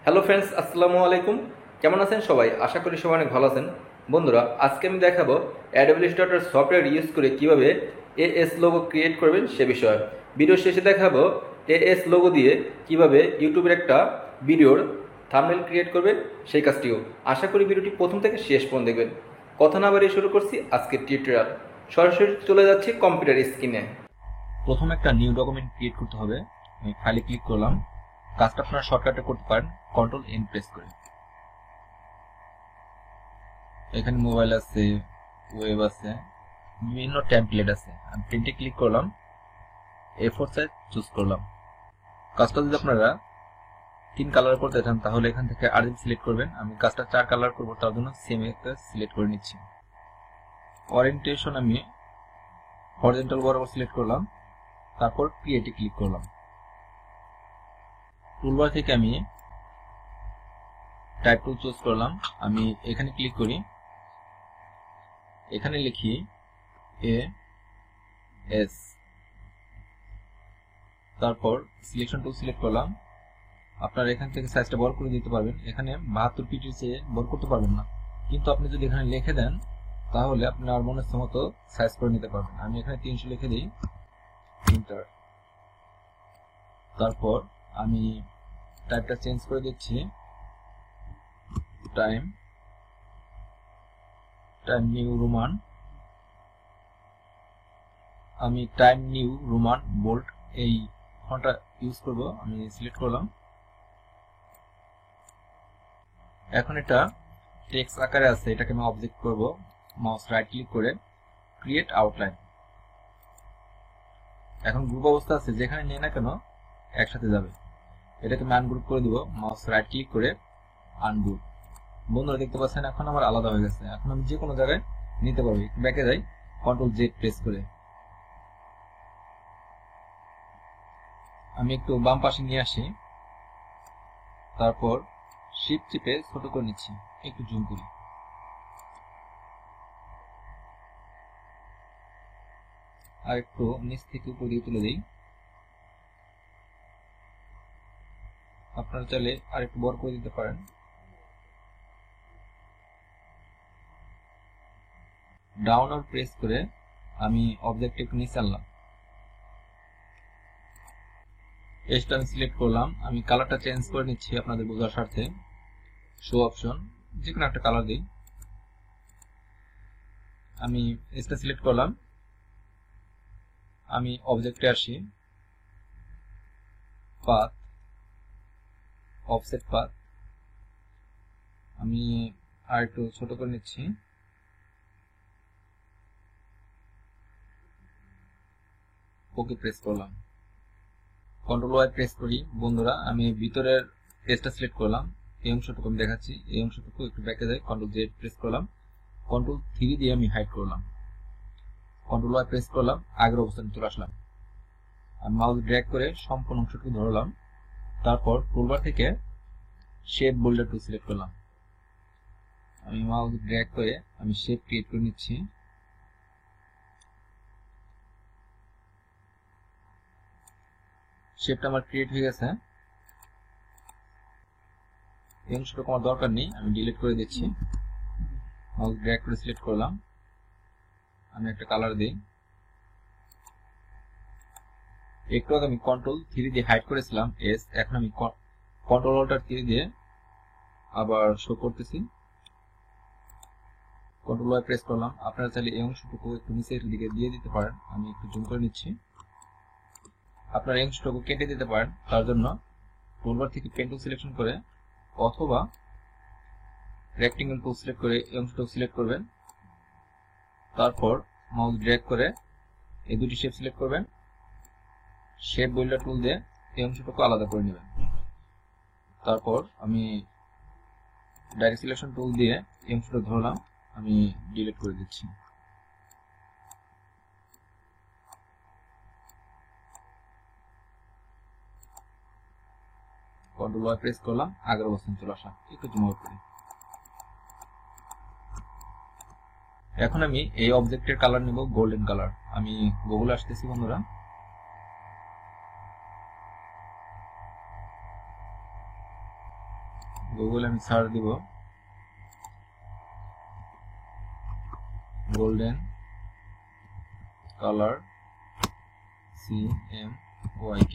Hello friends, আসসালামু আলাইকুম। কেমন আছেন সবাই? আশা করি সবাই অনেক ভালো আছেন। বন্ধুরা, আজকে আমি দেখাবো অ্যাডোবি ইলাস্ট্রেটর সফটওয়্যার ইউজ করে কিভাবে এএস লোগো ক্রিয়েট করবেন সে বিষয়ে। ভিডিও শেষে দেখাবো এএস লোগো দিয়ে কিভাবে ইউটিউবের একটা ভিডিওর থাম্বনেল ক্রিয়েট করবেন সেই কাজটিও। আশা করি ভিডিওটি প্রথম থেকে শেষ পর্যন্ত দেখবেন। কথা না বাড়িয়ে শুরু করছি আজকের টিউটোরিয়াল। সরাসরি চলে যাচ্ছি কম্পিউটার স্ক্রিনে। প্রথম একটা নিউ ডকুমেন্ট ক্রিয়েট করতে হবে। আমি ফাইলে ক্লিক করলাম। কাজটা আপনারা শর্টকাটে করতে পারেন কন্ট্রোল এন প্রেস করে। এখানে মোবাইল আছে, ওয়েব আছে, বিভিন্ন টেমপ্লেট আছে। আমি প্রিন্টে ক্লিক করলাম, A4 সাইজ চুজ করলাম। কাজটা যদি আপনারা 3 কালার করতে চান তাহলে এখান থেকে আরজিবি সিলেক্ট করবেন। আমি কাজটা 4 কালার করব, তার জন্য সেম একটা সিলেক্ট করে নিচ্ছি। ওরিয়েন্টেশন আমি হরিজন্টাল বরাবর সিলেক্ট করলাম, তারপর ক্রিয়েটে ক্লিক করলাম। টুলবার থেকে আমি টাইপ টুল চুজ করলাম। আমি এখানে ক্লিক করি, এখানে লিখি এ এস, তারপর সিলেকশন টুল সিলেক্ট করলাম। আপনারা এখান থেকে সাইজটা বড় করে দিতে পারবেন। এখানে 72 পিটির চেয়ে বড় করতে পারবেন না, কিন্তু আপনি যদি এখানে লিখে দেন তাহলে আপনার মনের মতো সাইজ করে নিতে পারবেন। আমি এখানে 300 লিখে দিই, এন্টার। তারপর আমি টাইপটা চেঞ্জ করে দিচ্ছি, টাইম নিউ রোমান। আমি টাইম নিউ রোমান বোল্ড এই ফন্টটা ইউজ করব। আমি সিলেক্ট করলাম। এখন এটা টেক্সট আকারে আছে, এটাকে আমি অবজেক্ট করব। মাউস রাইট ক্লিক করে ক্রিয়েট আউটলাইন। এখন গ্রুপ অবস্থা আছে, যেখানে নিয়ে না কেন একসাথে যাবে। এটাকে আমি আনগ্রুপ করে দিব। মাউস রাইট ক্লিক করে আনগ্রুপ। বন্ধুরা দেখতে পাচ্ছেন এখন আমার আলাদা হয়ে গেছে। এখন আমি যে কোনো জায়গায় নিতে পারবো। ব্যাকে যাই, কন্ট্রোল জেড প্রেস করে আমি একটু বাম পাশে নিয়ে আসি, তারপর শিফট টিপে ছোট করে নিচ্ছি, একটু জুম করি। আর একটু নিচ থেকে উপর দিকে তুলে দিই। আপনারা চাইলে আর একটু বড় করে দিতে পারেন। ডাউন আর প্রেস করে আমি অবজেক্ট একটু নিচে আনলাম। এজটা আমি সিলেক্ট করলাম। আমি কালারটা চেঞ্জ করে নিচ্ছি আপনাদের বোঝার স্বার্থে। শো অপশন, যে কোনো একটা কালার দিই। আমি এজটা সিলেক্ট করলাম। আমি অবজেক্টে আসি, পাথ, অফসেট পাথ আমি আর একটু ছোট করে নিচ্ছি। ওকে প্রেস করলাম। কন্ট্রোল ওয়াই প্রেস করি। বন্ধুরা, আমি ভিতরের পেজটা সিলেক্ট করলাম। এই অংশটুকু আমি দেখাচ্ছি, এই অংশটুকু একটু ব্যাকে যাই, কন্ট্রোল জেড প্রেস করলাম। কন্ট্রোল 3 দিয়ে আমি হাইড করলাম। কন্ট্রোল ওয়াই প্রেস করলাম, আগের অবস্থানে চলে আসলাম। আমি মাউস ড্র্যাগ করে সম্পূর্ণ অংশটুকু ধরলাম। তারপর টুলবার থেকে শেপ বোল্ডার টুল সিলেক্ট করলাম। আমি মাউস ড্র্যাগ করে আমি শেপ ক্রিয়েট করে নিচ্ছি। শেপটা আমার ক্রিয়েট হয়ে গেছে। এই অংশটুকু আমার দরকার নেই, আমি ডিলিট করে দিচ্ছি। মাউস ড্র্যাগ করে সিলেক্ট করলাম। আমি একটা কালার দিই। একটু আগে আমি কন্ট্রোল 3 দিয়ে হাইড করেছিলাম এস, এখন আমি কন্ট্রোল অল্টার 3 দিয়ে আবার শো করতেছি। কন্ট্রোল ওয়াই প্রেস করলাম। আপনারা চাইলে এই অংশটুকু একটু নিচের দিকে দিয়ে দিতে পারেন। আমি একটু জুম করে নিচ্ছি। আপনারা এই অংশটুকু কেটে দিতে পারেন, তার জন্য টুলবার থেকে পেন টুল সিলেকশন করে অথবা রেক্টেঙ্গেল টুল সিলেক্ট করে এই অংশটুকু সিলেক্ট করবেন। তারপর মাউস ড্র্যাগ করে এই দুটি শেপ সিলেক্ট করবেন। শেপ বিল্ডার টুল দিয়ে এই অংশটুকু আলাদা করে নেবেন। তারপর আমি ডাইরেক্ট সিলেকশন টুল দিয়ে এই অংশটা ধরলাম, আমি ডিলিট করে দিচ্ছি। কন্ট্রোল ওয়াই প্রেস করলাম, আগের অবস্থানে চলে আসা, একটু জুম আউট করি। এখন আমি এই অবজেক্টের কালার নেব গোল্ডেন কালার। আমি গুগলে আসতেছি বন্ধুরা। গুগলে আমি সার্চ দিব গোল্ডেন কালার CMYK।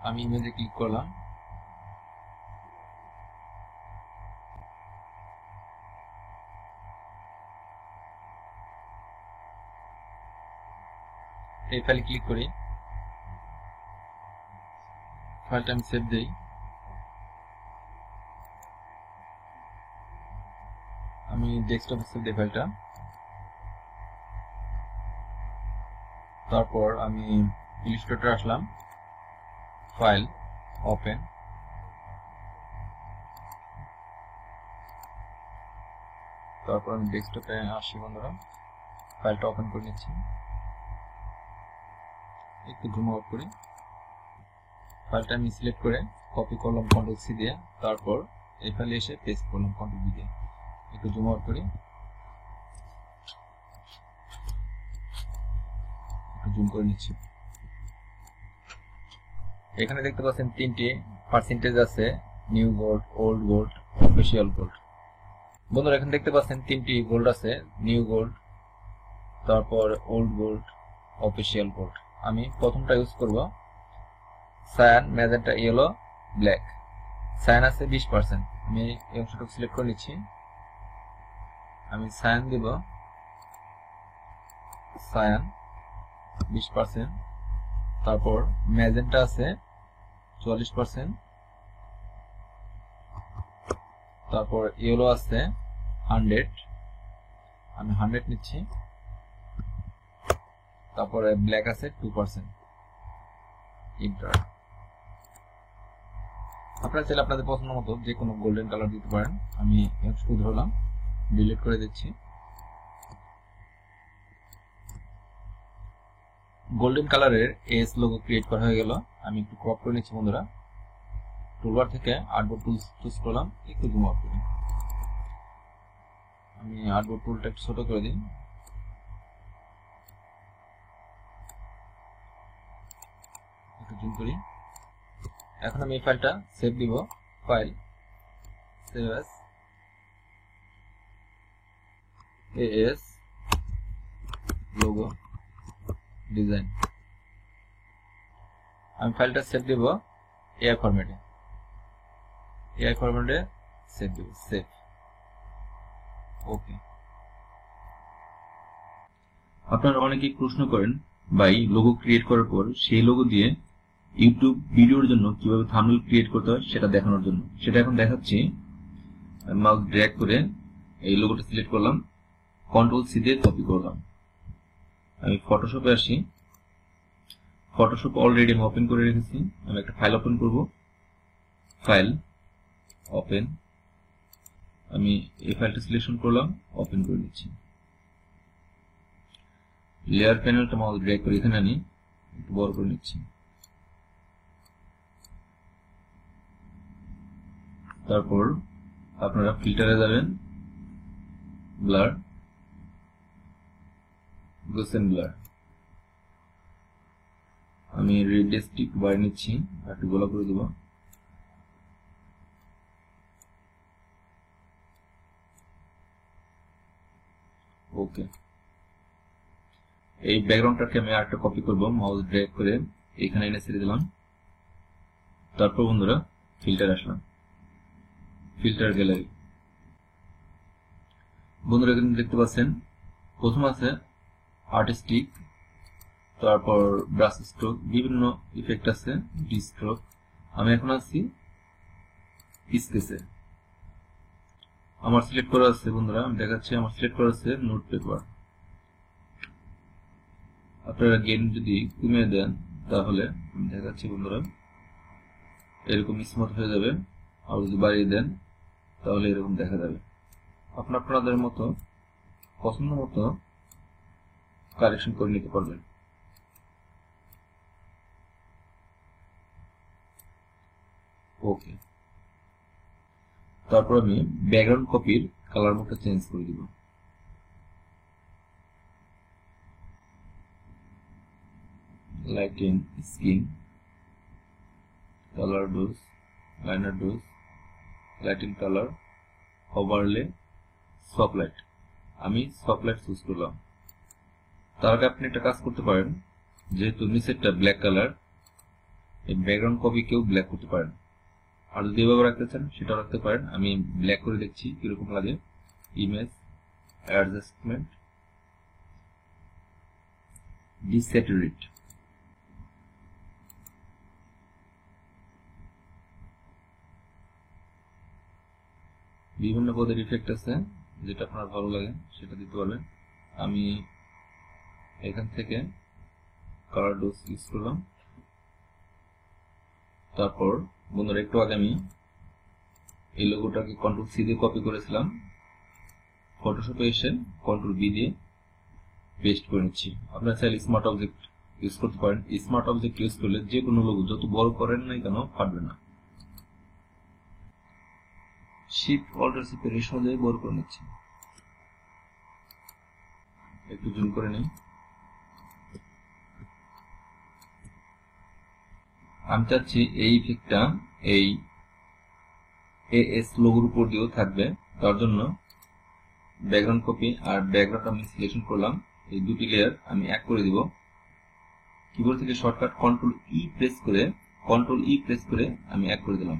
আমি ইমেজে ক্লিক করলাম। এই ফাইলে ক্লিক করি, ফাইলটা আমি সেভ দেই। আমি ডেস্কটপে সেভ দিই ফাইলটা। তারপর আমি ইলাস্ট্রেটর আসলাম, ফাইল, ওপেন। তারপর আমি ডেস্কটপে আসি বন্ধুরা, ফাইলটা ওপেন করে নিচ্ছি। একটু জুম আউট করি, ফাইলটা আমি সিলেক্ট করে কপি করলাম Ctrl+C দিয়ে। তারপর এই ফাইলে এসে পেস্ট করলাম Ctrl+V দিয়ে। একটু জুম আউট করি, একটু জুম করে নিচ্ছি। এখানে দেখতে পাচ্ছেন 3টি পার্সেন্টেজ আছে, new gold, old gold, official gold. বন্ধুরা এখানে দেখতে পাচ্ছেন 3টি গোল্ড আছে, নিউ গোল্ড, তারপর ওল্ড গোল্ড, অফিসিয়াল গোল্ড। আমি প্রথমটা ইউজ করব, cyan, magenta, yellow, black. Cyan আছে 20%। আমি এই অংশটুকু সিলেক্ট করে নিচ্ছি। আমি সায়ান দিব, সায়ান 20%। তারপর ম্যাজেন্টা আছে 44%। তারপর ইয়েলো আছে 100, আমি 100 নিচ্ছি। তারপরে ব্ল্যাক আছে 2%। ইন্টার। আপনারা চাইলে আপনাদের পছন্দ মতো যে কোনো গোল্ডেন কালার দিতে পারেন। আমি একটু ধরলাম, ডিলিট করে দিচ্ছি। গোল্ডেন কালারের এস লোগো ক্রিয়েট করা হয়ে গেল। আমি একটু ক্রপ করে নিচ্ছি বন্ধুরা। টুলবার থেকে আর্টবোর্ড টুল চুজ করলাম, একটু জুম আউট করি। আমি আর্টবোর্ড টুলটা একটু ছোট করে দিই, একটু জুম করি। এখন আমি এই ফাইলটা সেভ দিব, file, save as, AS logo design. আমি ফাইলটা সেভ দিব AI ফরম্যাটে, সেভ দিব, সেভ। ওকে। আপনারা অনেকেই প্রশ্ন করেন, ভাই লোগো ক্রিয়েট করার পর সেই লোগো দিয়ে ইউটিউব ভিডিওর জন্য কিভাবে থাম্বনেল ক্রিয়েট করতে হয় সেটা দেখানোর জন্য। সেটা এখন দেখাচ্ছি। মাউস ড্র্যাগ করে এই লোগোটা সিলেক্ট করলাম, Ctrl+C দিয়ে কপি করলাম। আমি ফটোশপে আসি, ফটোশপ অলরেডি আমি ওপেন করে রেখেছি। আমি একটা ফাইল ওপেন করব, ফাইল, ওপেন। আমি এই ফাইলটা সিলেকশন করলাম, ওপেন করে নিচ্ছি। লেয়ার প্যানেলটা মাউস ড্র্যাগ করে এখানে আনি, একটু বড় করে নিচ্ছি। তারপর আপনারা ফিল্টারে যাবেন, ব্লার, গোসেন ব্লার। আমি রেডিয়াসটি একটু বাড়িয়ে নিচ্ছি, একটু গোলা করে দেব। ওকে। এই ব্যাকগ্রাউন্ডটাকে আমি আরেকটা কপি করব, মাউস ড্র্যাগ করে এখানে এনে ছেড়ে দিলাম। তারপর বন্ধুরা ফিল্টার আসলাম, ফিল্টার গ্যালারি। বন্ধুরা এখানে দেখতে পাচ্ছেন প্রথম আছে আর্টিস্টিক, তারপর ব্রাশ স্ট্রোক, বিভিন্ন ইফেক্ট আছে, ডি স্ট্রোক। আমি এখন আছি স্কেচে। আমার সিলেক্ট করা আছে বন্ধুরা, আমি দেখাচ্ছি, আমার সিলেক্ট করা আছে নোট পেপার। আপনারা গেন যদি কমিয়ে দেন তাহলে আমি দেখাচ্ছি বন্ধুরা, এরকম স্মুথ হয়ে যাবে। আর যদি বাড়িয়ে দেন তাহলে এরকম দেখা যাবে। আপনাদের মতো পছন্দ মতো কারেকশন করে নিতে পারবেন। ওকে। তারপর আমি ব্যাকগ্রাউন্ড কপির কালার মোডটা চেঞ্জ করে দিব। Lighting skin, colour dose, liner dose, lighting colour, overlay, soft. আমি সফট চুজ করলাম। তার আগে আপনি একটা কাজ করতে পারেন, যেহেতু নিচেরটা ব্ল্যাক কালার, এই ব্যাকগ্রাউন্ড কপি কেউ ব্ল্যাক করতে পারেন, আর যদি এভাবে রাখতে চান সেটাও রাখতে পারেন। আমি ব্ল্যাক করে দেখছি কিরকম লাগে। ইমেজ অ্যাডজাস্টমেন্ট, ডিস্যাচুরেট, বিভিন্ন পদের ইফেক্ট আছে, যেটা আপনার ভালো লাগে সেটা দিতে পারবেন। আমি এখান থেকে কালার ডোজ ইউজ করলাম। তারপর বন্ধুরা একটু আগে আমি এই লোগোটাকে কন্ট্রোল সি দিয়ে কপি করেছিলাম, ফটোশপে এসে কন্ট্রোল বি দিয়ে পেস্ট করে নিচ্ছি। আপনারা চাইলে স্মার্ট অবজেক্ট ইউজ করতে পারেন। স্মার্ট অবজেক্ট ইউজ করলে যে কোনো লোগো যত বড় করেন নাই কেন ফাটবে না। শিফট অল্টার চেপে রেশিও দিয়ে বড় করে নিচ্ছি। একটু জুম করে নিই। আমি চাচ্ছি এই ইফেক্টটা এই এএস লোগোর উপর দিয়েও থাকবে। তার জন্য ব্যাকগ্রাউন্ড কপি আর ব্যাকগ্রাউন্ড আমি সিলেকশন করলাম, এই দুটি লেয়ার আমি এক করে দিব। কিবোর্ড থেকে শর্টকাট কন্ট্রোল ই প্রেস করে আমি এক করে দিলাম।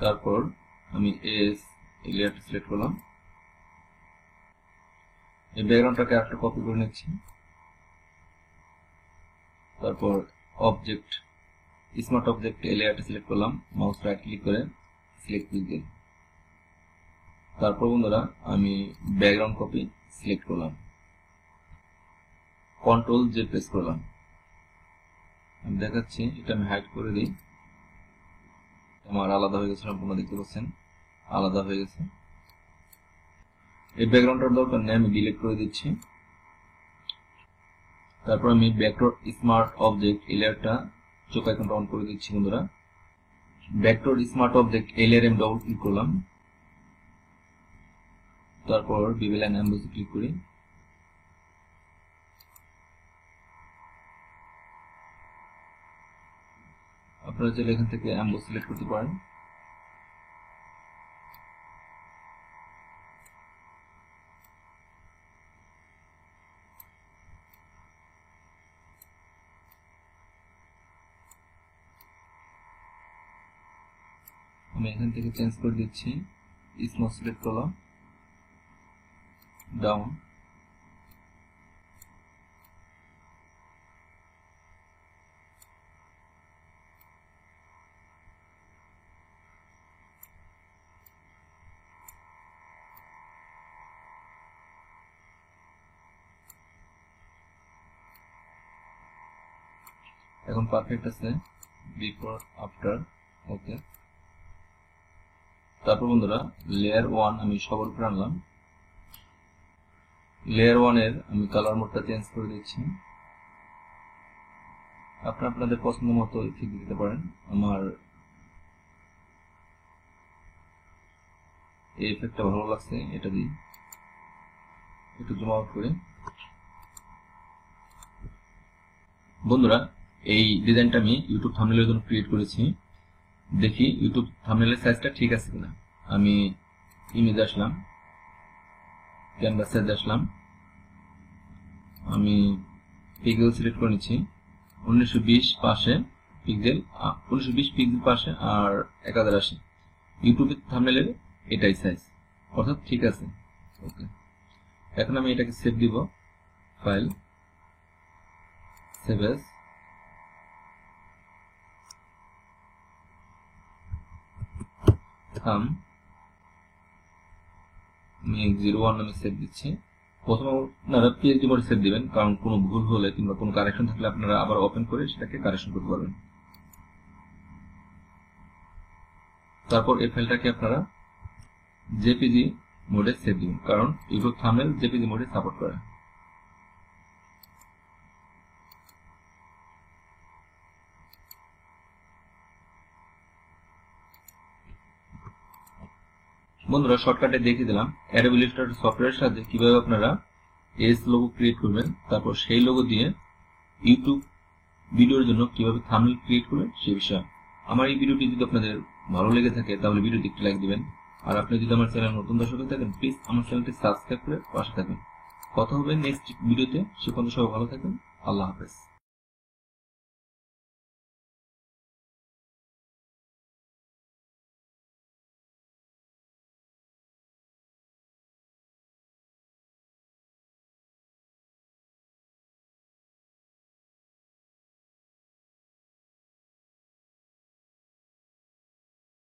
তারপর আমি এস এই লেয়ারটা সিলেক্ট করলাম। এই ব্যাকগ্রাউন্ডটাকে আরেকটা কপি করে নিচ্ছি। তারপর অবজেক্ট, স্মার্ট অবজেক্ট এই লেয়ারটা সিলেক্ট করলাম, মাউস রাইট ক্লিক করে সিলেক্ট দিলাম। তারপর বন্ধুরা আমি ব্যাকগ্রাউন্ড কপি সিলেক্ট করলাম, কন্ট্রোল জে প্রেস করলাম। আমি দেখাচ্ছি, এটা আমি হাইড করে দিই। আমার আলাদা হয়ে গেছে, সম্পূর্ণ দেখতে পাচ্ছেন আলাদা হয়ে গেছে। এই ব্যাকগ্রাউন্ডটার দরকার নেই, আমি ডিলিট করে দিচ্ছি। তারপর আমি ভেক্টর স্মার্ট অবজেক্ট এই লেয়ারটা চোখ আইকনটা অন করে দিচ্ছি বন্ধুরা। ভেক্টর স্মার্ট অবজেক্ট এই লেয়ারে আমি ডবল ক্লিক করলাম। তারপর বিভিলাইন এমবসি ক্লিক করি। আপনারা চাইলে এখান থেকে এমবস সিলেক্ট করতে পারেন। আমি এখান থেকে চেঞ্জ করে দিচ্ছি, স্মল সিলেক্ট করলাম, ডাউন। এখন পারফেক্ট আছে, বিফোর আফটার, ওকে। তারপর বন্ধুরা লেয়ার 1 আমি সবার উপরে আনলাম। লেয়ার 1 এর আমি কালার মোডটা চেঞ্জ করে দিচ্ছি। আপনারা আপনাদের পছন্দ মতো ইফেক্ট দিতে পারেন। আমার এই ইফেক্টটা ভালো লাগছে, এটা দিই। একটু জুম আউট করি। বন্ধুরা এই ডিজাইনটা আমি ইউটিউব থাম্বনেলের জন্য ক্রিয়েট করেছি। দেখি ইউটিউব থাম্বনেলের সাইজটা ঠিক আছে কিনা। আমি ইমেজ আসলাম, ক্যানভাস সাইজ আসলাম, আমি পিক্সেল সিলেক্ট করে নিচ্ছি। 1920 পাশে পিক্সেল, 1920 পিক্সেল পাশে আর 1080। ইউটিউবের থাম্বনেলের এটাই সাইজ, অর্থাৎ ঠিক আছে, ওকে। এখন আমি এটাকে সেভ দিব, ফাইল, সেভ এস, আমি 01 নামে সেভ দিচ্ছি। প্রথমে আপনারা পিএইচডি মোডে সেভ দিবেন, কারণ কোনো ভুল হলে কিংবা কোনো কারেকশন থাকলে আপনারা আবার ওপেন করে সেটাকে কারেকশন করতে পারবেন। তারপর এই ফাইলটাকে আপনারা জেপিজি মোডে সেভ দিবেন, কারণ ইউটিউব থাম্বনেল জেপিজি মোডে সাপোর্ট করে। বন্ধুরা শর্টকাটে দেখিয়ে দিলাম অ্যাডোবি ইলাস্ট্রেটর সফটওয়্যারের সাহায্যে কিভাবে আপনারা এস লোগো ক্রিয়েট করবেন, তারপর সেই লোগো দিয়ে ইউটিউব ভিডিওর জন্য কিভাবে থাম্বনেল ক্রিয়েট করবেন সে বিষয়ে। আমার এই ভিডিওটি যদি আপনাদের ভালো লেগে থাকে তাহলে ভিডিওটি একটি লাইক দিবেন। আর আপনি যদি আমার চ্যানেল নতুন দর্শক হয়ে থাকেন প্লিজ আমার চ্যানেলটি সাবস্ক্রাইব করে পাশে থাকবেন। কথা হবে নেক্সট ভিডিওতে। সে পর্যন্ত সবাই ভালো থাকবেন। আল্লাহ হাফেজ।